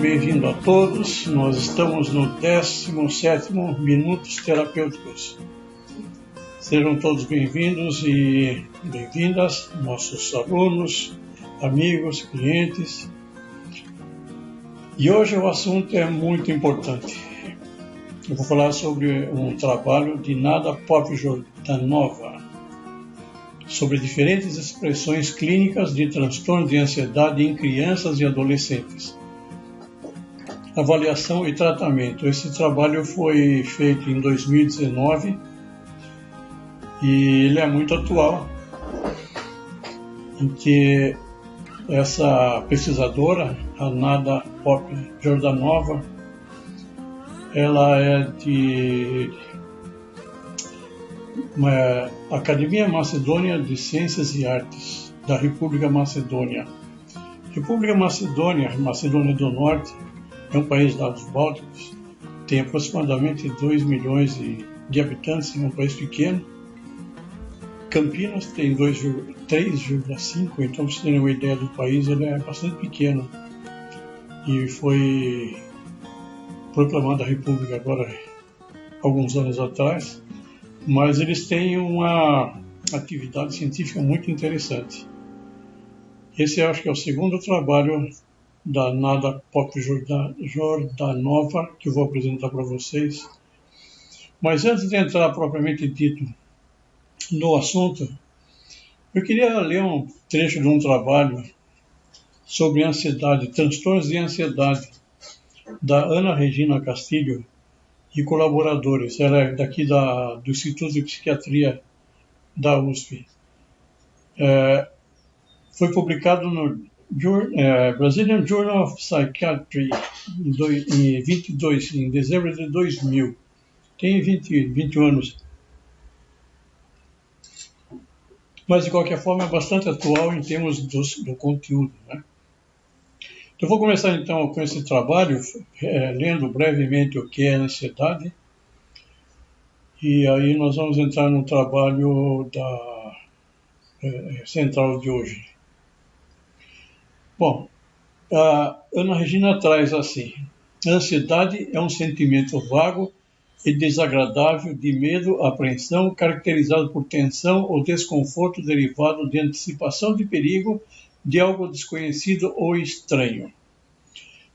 bem-vindo a todos. Nós estamos no 17º Minutos Terapêuticos. Sejam todos bem-vindos e bem-vindas, nossos alunos, amigos, clientes. E hoje o assunto é muito importante. Eu vou falar sobre um trabalho de Nada Popjordanova, sobre diferentes expressões clínicas de transtorno de ansiedade em crianças e adolescentes. Avaliação e tratamento. Esse trabalho foi feito em 2019 e ele é muito atual, em que essa pesquisadora, a Nada Popjordanova, ela é de uma Academia Macedônia de Ciências e Artes, da República Macedônia. República Macedônia, Macedônia do Norte, é um país dos Bálticos, tem aproximadamente 2 milhões de habitantes, é um país pequeno. Campinas tem 3,5, então para vocês terem uma ideia do país, ele é bastante pequeno. E foi proclamada a República agora, alguns anos atrás, mas eles têm uma atividade científica muito interessante. Esse acho que é o segundo trabalho da Nada Popjordanova que eu vou apresentar para vocês. Mas antes de entrar propriamente dito no assunto, eu queria ler um trecho de um trabalho sobre ansiedade, transtornos de ansiedade, da Ana Regina Castilho e colaboradores. Ela é daqui do Instituto de Psiquiatria da USP. Foi publicado no Brazilian Journal of Psychiatry em dezembro de 2000. Tem 21 anos. Mas, de qualquer forma, é bastante atual em termos do conteúdo, né? Eu vou começar, então, com esse trabalho, lendo brevemente o que é ansiedade. E aí nós vamos entrar no trabalho central de hoje. Bom, a Ana Regina traz assim: a ansiedade é um sentimento vago e desagradável de medo, apreensão, caracterizado por tensão ou desconforto derivado de antecipação de perigo, de algo desconhecido ou estranho.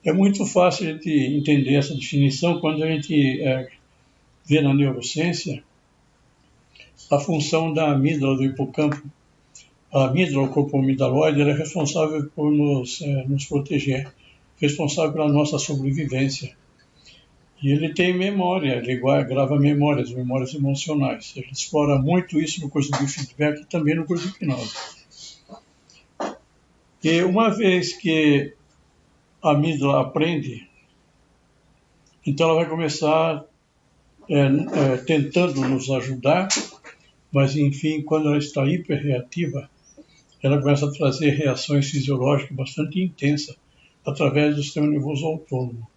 É muito fácil a gente entender essa definição quando a gente vê na neurociência a função da amígdala do hipocampo. A amígdala, o corpo amigdaloide, ela é responsável por nos proteger, responsável pela nossa sobrevivência. E ele tem memória, ele grava memórias emocionais. Ele explora muito isso no curso de feedback e também no curso de hipnose. E uma vez que a amígdala aprende, então ela vai começar tentando nos ajudar, mas enfim, quando ela está hiperreativa, ela começa a trazer reações fisiológicas bastante intensas através do sistema nervoso autônomo.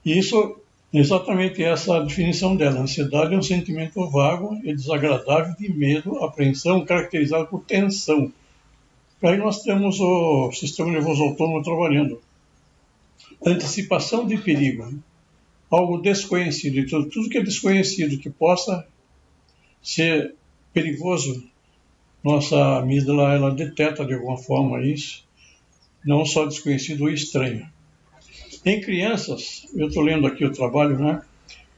E isso, exatamente essa a definição dela. A ansiedade é um sentimento vago e desagradável de medo, apreensão, caracterizado por tensão. Aí nós temos o sistema nervoso autônomo trabalhando. Antecipação de perigo, algo desconhecido. Então, tudo que é desconhecido, que possa ser perigoso, nossa amígdala ela detecta de alguma forma isso, não só desconhecido ou estranho. Em crianças, eu estou lendo aqui o trabalho, né?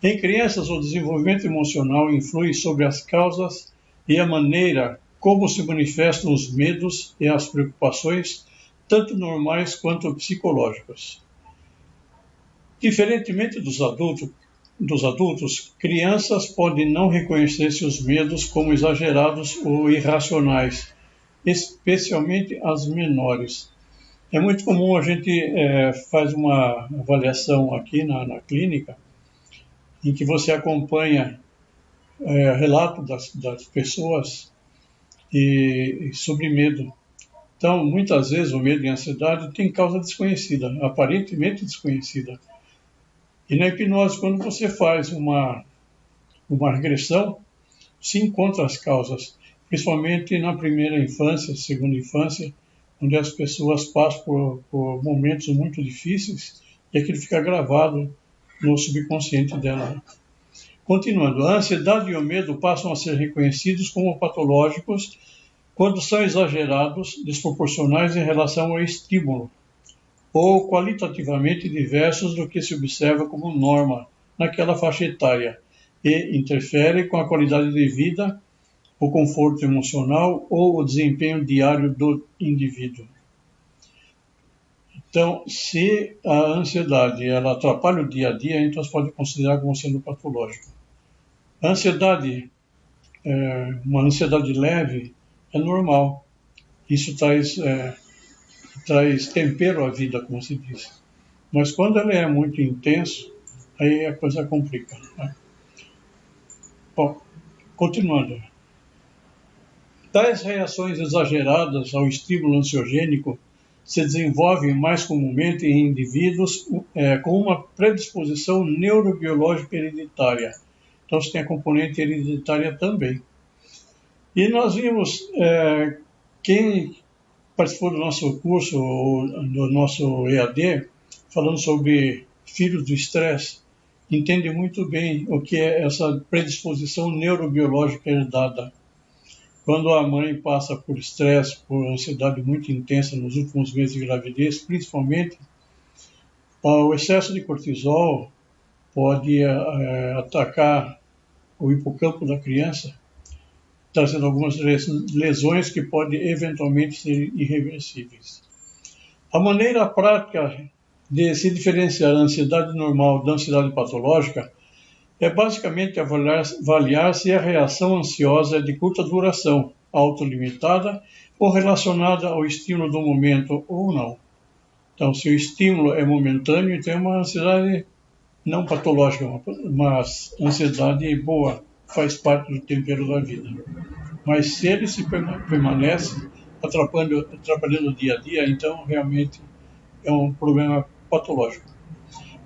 Em crianças, o desenvolvimento emocional influi sobre as causas e a maneira como se manifestam os medos e as preocupações, tanto normais quanto psicológicas. Diferentemente dos adultos, crianças podem não reconhecer seus medos como exagerados ou irracionais, especialmente as menores. É muito comum a gente faz uma avaliação aqui na clínica, em que você acompanha relatos das pessoas sobre medo. Então, muitas vezes o medo e a ansiedade tem causa desconhecida, aparentemente desconhecida. E na hipnose, quando você faz uma regressão, se encontra as causas, principalmente na primeira infância, segunda infância, onde as pessoas passam por momentos muito difíceis e aquilo fica gravado no subconsciente dela. Continuando, a ansiedade e o medo passam a ser reconhecidos como patológicos quando são exagerados, desproporcionais em relação ao estímulo, ou qualitativamente diversos do que se observa como norma naquela faixa etária, e interfere com a qualidade de vida, o conforto emocional ou o desempenho diário do indivíduo. Então, se a ansiedade ela atrapalha o dia a dia, então se pode considerar como sendo patológico. A ansiedade, uma ansiedade leve, é normal. Isso traz tempero à vida, como se diz. Mas quando ela é muito intensa, aí a coisa complica. Né? Bom, continuando. Tais reações exageradas ao estímulo ansiogênico se desenvolvem mais comumente em indivíduos com uma predisposição neurobiológica hereditária. Então, você tem a componente hereditária também. E nós vimos, quem participou do nosso curso, do nosso EAD, falando sobre filhos do estresse, entende muito bem o que é essa predisposição neurobiológica herdada. Quando a mãe passa por estresse, por ansiedade muito intensa nos últimos meses de gravidez, principalmente, o excesso de cortisol pode atacar o hipocampo da criança, trazendo algumas lesões que podem eventualmente ser irreversíveis. A maneira prática de se diferenciar a ansiedade normal da ansiedade patológica é basicamente avaliar se a reação ansiosa é de curta duração, autolimitada ou relacionada ao estímulo do momento ou não. Então, se o estímulo é momentâneo, então é uma ansiedade não patológica, mas ansiedade boa, faz parte do tempero da vida. Mas se ele se permanece atrapalhando o dia a dia, então realmente é um problema patológico.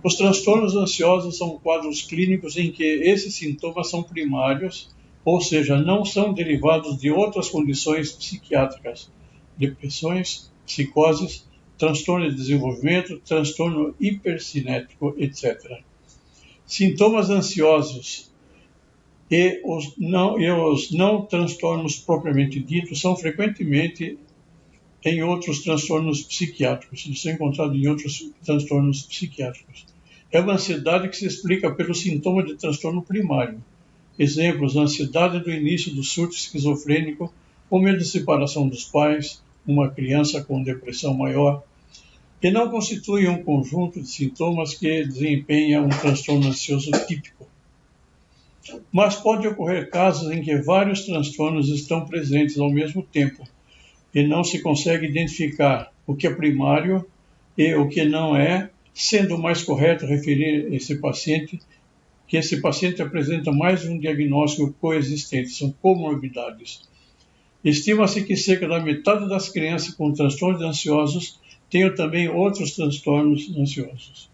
Os transtornos ansiosos são quadros clínicos em que esses sintomas são primários, ou seja, não são derivados de outras condições psiquiátricas, depressões, psicoses, transtorno de desenvolvimento, transtorno hipercinético, etc. Sintomas ansiosos e os não transtornos propriamente ditos são frequentemente em outros transtornos psiquiátricos, eles são encontrados em outros transtornos psiquiátricos. É uma ansiedade que se explica pelo sintoma de transtorno primário. Exemplos: a ansiedade do início do surto esquizofrênico, o medo de separação dos pais, uma criança com depressão maior, que não constitui um conjunto de sintomas que desempenha um transtorno ansioso típico. Mas pode ocorrer casos em que vários transtornos estão presentes ao mesmo tempo e não se consegue identificar o que é primário e o que não é, sendo mais correto referir que esse paciente apresenta mais de um diagnóstico coexistente, são comorbidades. Estima-se que cerca da metade das crianças com transtornos ansiosos tenham também outros transtornos ansiosos.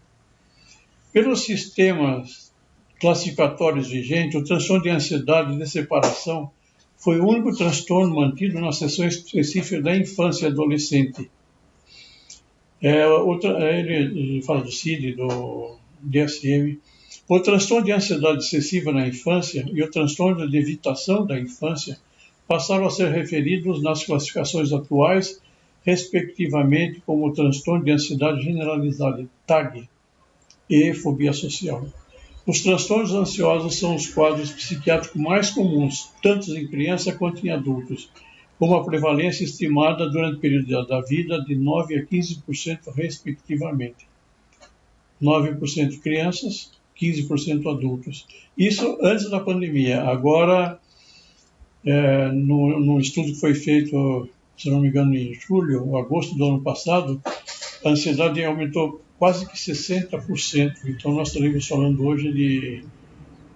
Pelos sistemas classificatórios vigentes, o transtorno de ansiedade e de separação foi o único transtorno mantido na seção específica da infância e adolescente. Ele fala do CID, do DSM. O transtorno de ansiedade excessiva na infância e o transtorno de evitação da infância passaram a ser referidos nas classificações atuais, respectivamente, como o transtorno de ansiedade generalizada, TAG, e fobia social. Os transtornos ansiosos são os quadros psiquiátricos mais comuns, tanto em crianças quanto em adultos, com uma prevalência estimada durante o período da vida de 9% a 15%, respectivamente. 9% crianças, 15% adultos. Isso antes da pandemia. Agora, no estudo que foi feito, se não me engano, em julho ou agosto do ano passado, a ansiedade aumentou quase que 60%. Então, nós estaremos falando hoje de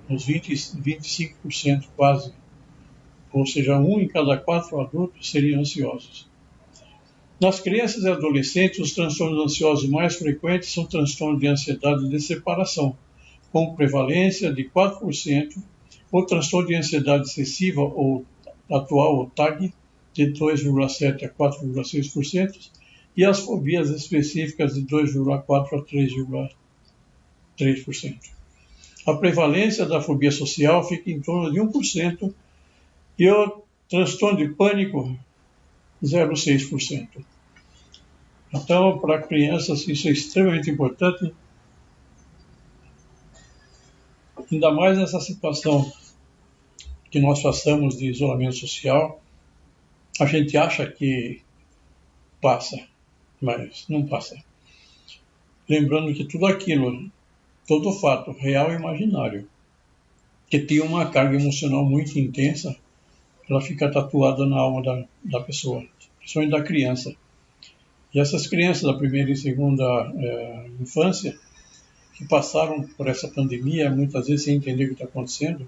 uns 25% quase. Ou seja, 1 em cada 4 adultos seriam ansiosos. Nas crianças e adolescentes, os transtornos ansiosos mais frequentes são transtornos de ansiedade de separação, com prevalência de 4%, o transtorno de ansiedade excessiva ou atual, o TAG, de 2,7% a 4,6%, e as fobias específicas de 2,4% a 3,3%. A prevalência da fobia social fica em torno de 1%, e o transtorno de pânico, 0,6%. Então, para crianças, isso é extremamente importante, ainda mais nessa situação que nós passamos de isolamento social. A gente acha que passa, mas não passa. Lembrando que tudo aquilo, todo fato real e imaginário, que tem uma carga emocional muito intensa, ela fica tatuada na alma da pessoa, principalmente da criança. E essas crianças da primeira e segunda infância, que passaram por essa pandemia, muitas vezes sem entender o que está acontecendo,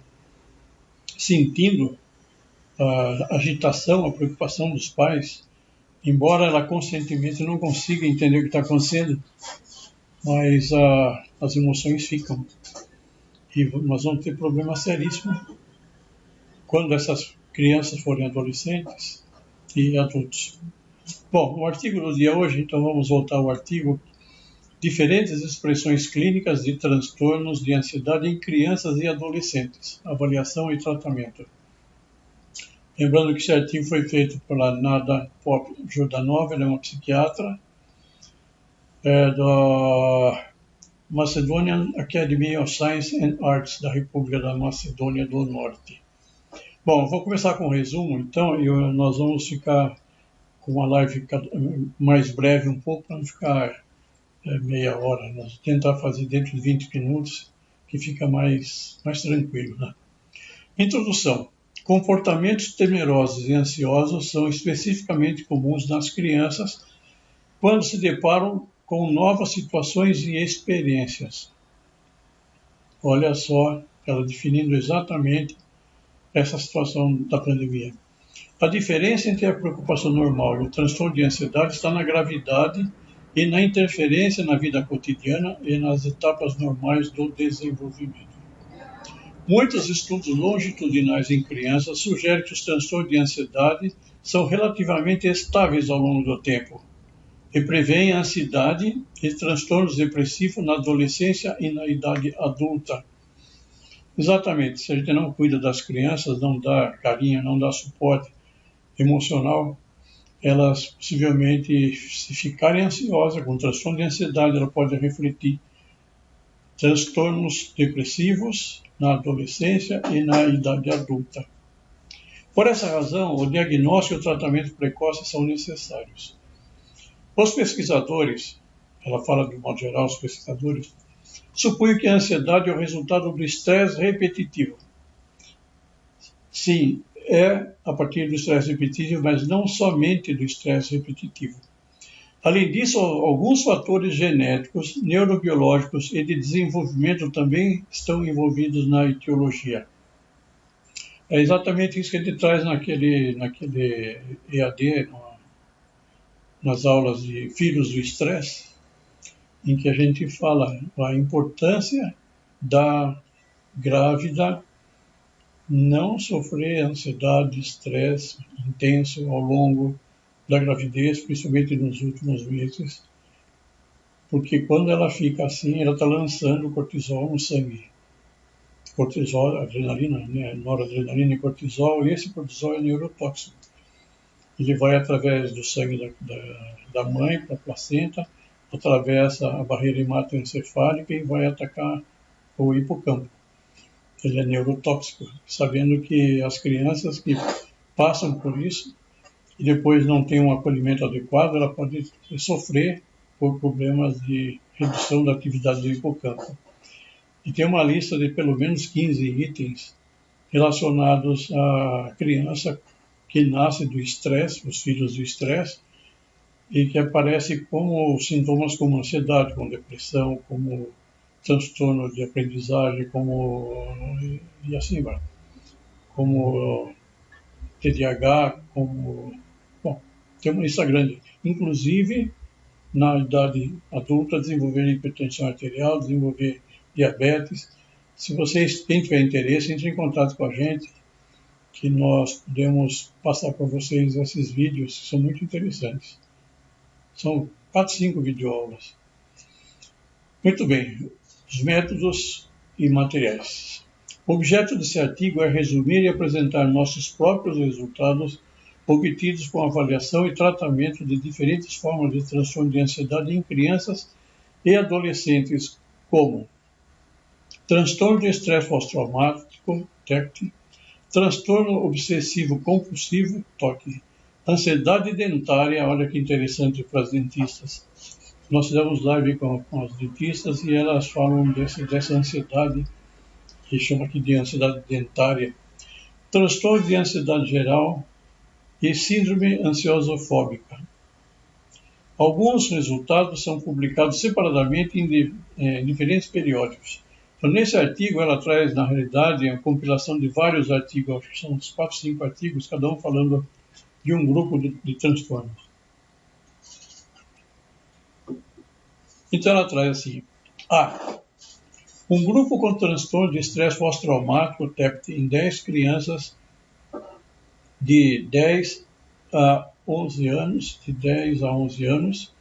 sentindo a agitação, a preocupação dos pais, embora ela conscientemente não consiga entender o que está acontecendo, mas as emoções ficam. E nós vamos ter problemas seríssimos quando essas crianças forem adolescentes e adultos. Bom, o artigo do dia hoje, então vamos voltar ao artigo. Diferentes expressões clínicas de transtornos de ansiedade em crianças e adolescentes. Avaliação e tratamento. Lembrando que esse artigo foi feito pela Nada Pop-Jordanova, ela é uma psiquiatra, da Macedonian Academy of Science and Arts, da República da Macedônia do Norte. Bom, vou começar com um resumo, então, e nós vamos ficar com uma live mais breve um pouco, para não ficar meia hora. Nós vamos tentar fazer dentro de 20 minutos, que fica mais tranquilo, né? Introdução. Comportamentos temerosos e ansiosos são especificamente comuns nas crianças quando se deparam com novas situações e experiências. Olha só, ela definindo exatamente essa situação da pandemia. A diferença entre a preocupação normal e o transtorno de ansiedade está na gravidade e na interferência na vida cotidiana e nas etapas normais do desenvolvimento. Muitos estudos longitudinais em crianças sugerem que os transtornos de ansiedade são relativamente estáveis ao longo do tempo e prevêem ansiedade e transtornos depressivos na adolescência e na idade adulta. Exatamente, se a gente não cuida das crianças, não dá carinho, não dá suporte emocional, elas possivelmente, se ficarem ansiosas, com transtorno de ansiedade, ela pode refletir transtornos depressivos na adolescência e na idade adulta. Por essa razão, o diagnóstico e o tratamento precoce são necessários. Os pesquisadores, ela fala de modo geral, os pesquisadores, supõem que a ansiedade é o resultado do estresse repetitivo. Sim, é a partir do estresse repetitivo, mas não somente do estresse repetitivo. Além disso, alguns fatores genéticos, neurobiológicos e de desenvolvimento também estão envolvidos na etiologia. É exatamente isso que a gente traz naquele EAD, nas aulas de Filhos do Estresse, em que a gente fala a importância da grávida não sofrer ansiedade, estresse intenso ao longo da gravidez, principalmente nos últimos meses, porque quando ela fica assim, ela está lançando cortisol no sangue. Cortisol, adrenalina, né? Noradrenalina e cortisol, e esse cortisol é neurotóxico. Ele vai através do sangue da mãe para a placenta, atravessa a barreira hematoencefálica e vai atacar o hipocampo. Ele é neurotóxico, sabendo que as crianças que passam por isso e depois não têm um acolhimento adequado, ela pode sofrer por problemas de redução da atividade do hipocampo. E tem uma lista de pelo menos 15 itens relacionados à criança que nasce do estresse, os filhos do estresse, e que aparece como sintomas como ansiedade, como depressão, como transtorno de aprendizagem, e assim vai, como TDAH, bom, tem uma lista grande, inclusive na idade adulta desenvolver hipertensão arterial, desenvolver diabetes. Se vocês tiverem interesse, entre em contato com a gente que nós podemos passar para vocês esses vídeos, que são muito interessantes. São 4, 5 videoaulas. Muito bem, os métodos e materiais. O objeto desse artigo é resumir e apresentar nossos próprios resultados obtidos com avaliação e tratamento de diferentes formas de transtorno de ansiedade em crianças e adolescentes, como transtorno de estresse pós-traumático, TECT, transtorno obsessivo-compulsivo, TOC, ansiedade dentária, olha que interessante para as dentistas. Nós fizemos live com as dentistas e elas falam dessa ansiedade, que chama aqui de ansiedade dentária, transtorno de ansiedade geral e síndrome ansiosofóbica. Alguns resultados são publicados separadamente em diferentes periódicos. Então, nesse artigo, ela traz, na realidade, a compilação de vários artigos, acho que são uns 4, 5 artigos, cada um falando de um grupo de transtornos. Então, ela traz assim: um grupo com transtorno de estresse pós-traumático, TEPT, em 10 crianças de 10 a 11 anos,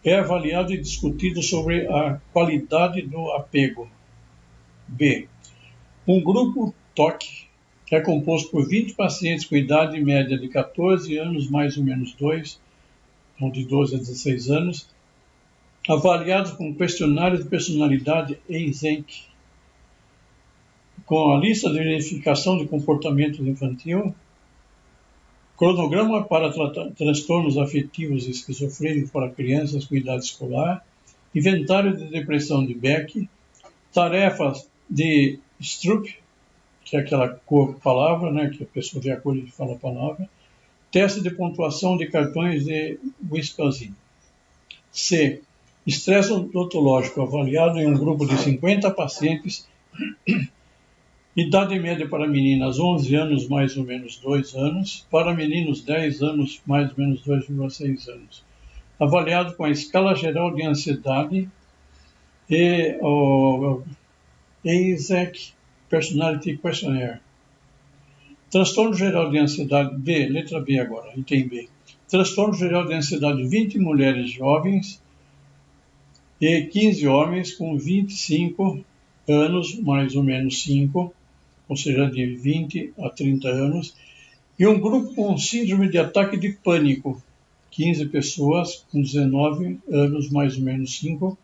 é avaliado e discutido sobre a qualidade do apego. B. Um grupo TOC, que é composto por 20 pacientes com idade média de 14 anos, mais ou menos 2, então de 12 a 16 anos, avaliados com questionário de personalidade Eysenck, com a lista de verificação de comportamento infantil, cronograma para transtornos afetivos e esquizofrênicos para crianças com idade escolar, inventário de depressão de Beck, tarefas de Stroop, que é aquela cor-palavra, né, que a pessoa vê a cor e fala a palavra, teste de pontuação de cartões de Wisconsin. C. Estresse odontológico avaliado em um grupo de 50 pacientes, idade média para meninas 11 anos, mais ou menos 2 anos, para meninos 10 anos, mais ou menos 2,6 anos. Avaliado com a escala geral de ansiedade e o Eysenck Personality Questionnaire. Transtorno geral de ansiedade B, letra B agora, item B. Transtorno geral de ansiedade 20 mulheres jovens e 15 homens com 25 anos, mais ou menos 5, ou seja, de 20 a 30 anos, e um grupo com síndrome de ataque de pânico, 15 pessoas com 19 anos, mais ou menos 5.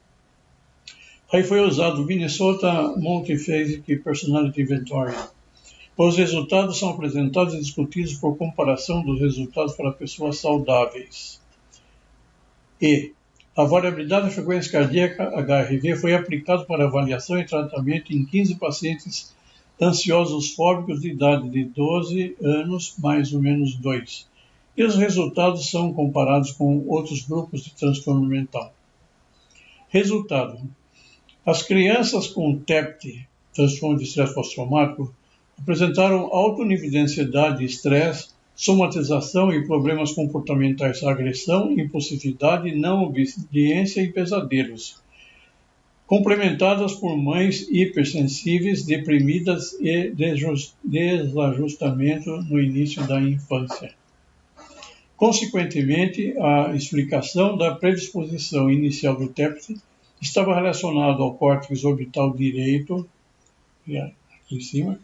Aí foi usado o Minnesota Multiphasic Personality Inventory. Os resultados são apresentados e discutidos por comparação dos resultados para pessoas saudáveis. E a variabilidade da frequência cardíaca, HRV, foi aplicado para avaliação e tratamento em 15 pacientes ansiosos fóbicos de idade de 12 anos, mais ou menos 2. E os resultados são comparados com outros grupos de transtorno mental. Resultado: as crianças com TEPT, transtorno de estresse pós-traumático, apresentaram alto nível de ansiedade, estresse, somatização e problemas comportamentais, agressão, impulsividade, não obediência e pesadelos, complementadas por mães hipersensíveis, deprimidas e desajustamento no início da infância. Consequentemente, a explicação da predisposição inicial do TEPT estava relacionado ao córtex orbital direito, aqui em cima,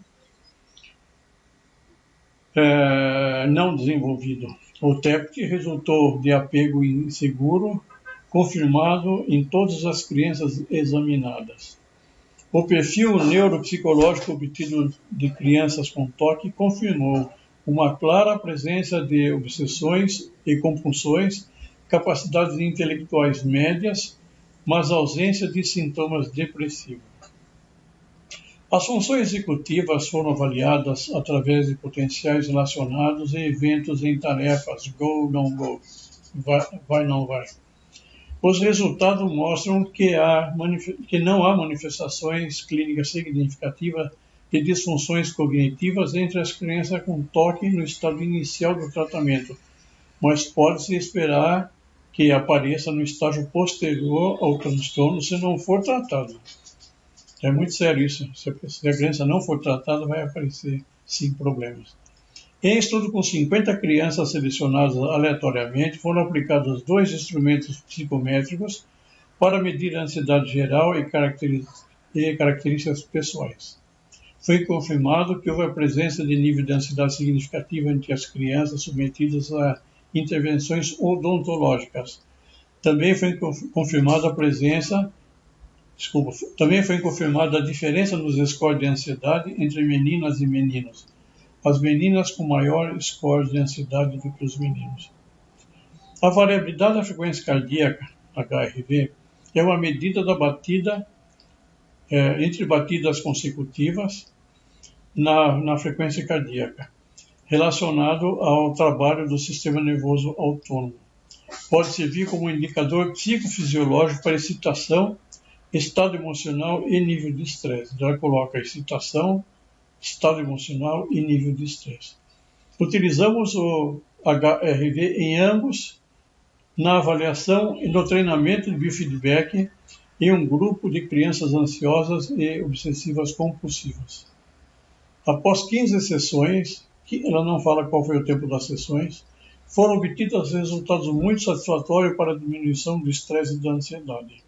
não desenvolvido. O TEPT resultou de apego inseguro, confirmado em todas as crianças examinadas. O perfil neuropsicológico obtido de crianças com TOC confirmou uma clara presença de obsessões e compulsões, capacidades intelectuais médias, mas ausência de sintomas depressivos. As funções executivas foram avaliadas através de potenciais relacionados e eventos em tarefas go, não go, vai, não vai. Os resultados mostram que não há manifestações clínicas significativas de disfunções cognitivas entre as crianças com TOC no estado inicial do tratamento, mas pode-se esperar que apareça no estágio posterior ao transtorno se não for tratado. É muito sério isso. Se a criança não for tratada, vai aparecer, sim, problemas. Em estudo com 50 crianças selecionadas aleatoriamente, foram aplicados 2 instrumentos psicométricos para medir a ansiedade geral e características pessoais. Foi confirmado que houve a presença de nível de ansiedade significativa entre as crianças submetidas a intervenções odontológicas. Também foi confirmada a diferença nos scores de ansiedade entre meninas e meninos. As meninas com maior score de ansiedade do que os meninos. A variabilidade da frequência cardíaca, HRV, é uma medida da batida entre batidas consecutivas na frequência cardíaca, relacionado ao trabalho do sistema nervoso autônomo. Pode servir como indicador psicofisiológico para excitação, estado emocional e nível de estresse. Já coloca excitação, estado emocional e nível de estresse. Utilizamos o HRV em ambos na avaliação e no treinamento de biofeedback em um grupo de crianças ansiosas e obsessivas compulsivas. Após 15 sessões, que ela não fala qual foi o tempo das sessões, foram obtidos resultados muito satisfatórios para a diminuição do estresse e da ansiedade.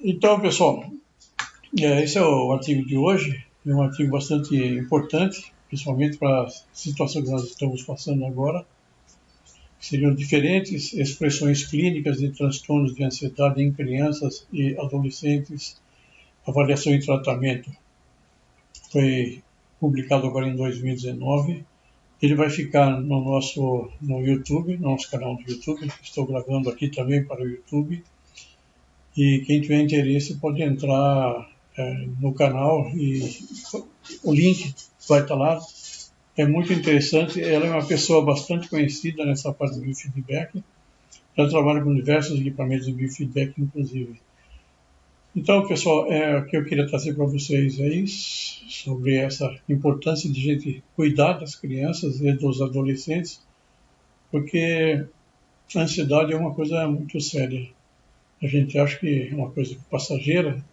Então, pessoal, esse é o artigo de hoje. É um artigo bastante importante, principalmente para a situação que nós estamos passando agora. Seriam diferentes expressões clínicas de transtornos de ansiedade em crianças e adolescentes, avaliação e tratamento. Foi publicado agora em 2019. Ele vai ficar no YouTube, no nosso canal do YouTube. Estou gravando aqui também para o YouTube. E quem tiver interesse pode entrar no canal e o link vai estar lá. É muito interessante. Ela é uma pessoa bastante conhecida nessa parte do biofeedback. Ela trabalha com diversos equipamentos de biofeedback, inclusive. Então, pessoal, o que eu queria trazer para vocês é isso, sobre essa importância de a gente cuidar das crianças e dos adolescentes, porque a ansiedade é uma coisa muito séria. A gente acha que é uma coisa passageira,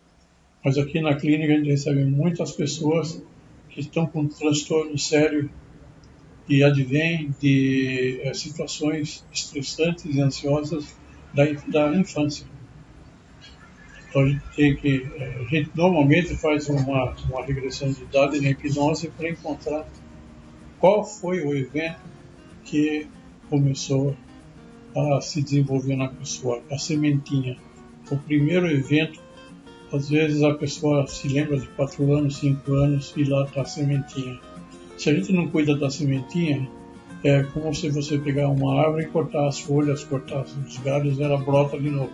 mas aqui na clínica a gente recebe muitas pessoas que estão com transtorno sério e advém de situações estressantes e ansiosas da infância. Então a gente normalmente faz uma regressão de idade na hipnose para encontrar qual foi o evento que começou a se desenvolver na pessoa, a sementinha. O primeiro evento, às vezes a pessoa se lembra de 4 anos, 5 anos e lá está a sementinha. Se a gente não cuida da sementinha, é como se você pegar uma árvore e cortar as folhas, cortar os galhos, ela brota de novo.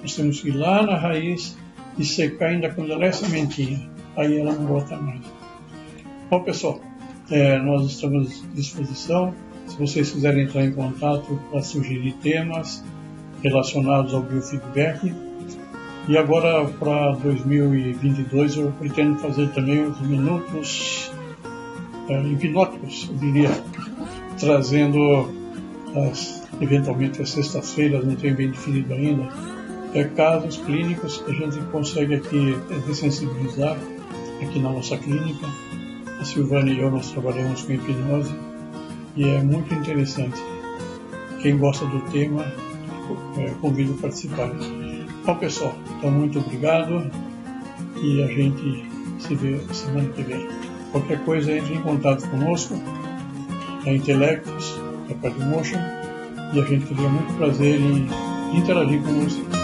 Nós temos que ir lá na raiz e secar ainda quando ela é sementinha. Aí ela não brota mais. Bom, pessoal, nós estamos à disposição. Se vocês quiserem entrar em contato para sugerir temas relacionados ao biofeedback. E agora, para 2022, eu pretendo fazer também os minutos hipnóticos, eu diria, trazendo eventualmente as sextas-feiras, não tenho bem definido ainda, casos clínicos que a gente consegue aqui dessensibilizar aqui na nossa clínica. A Silvana e eu, nós trabalhamos com hipnose e é muito interessante. Quem gosta do tema, convido a participar. Bom, pessoal, então muito obrigado e a gente se vê semana que vem. Qualquer coisa, entre em contato conosco, a Intelectus, a Cardio Motion, e a gente teria muito prazer em interagir com vocês.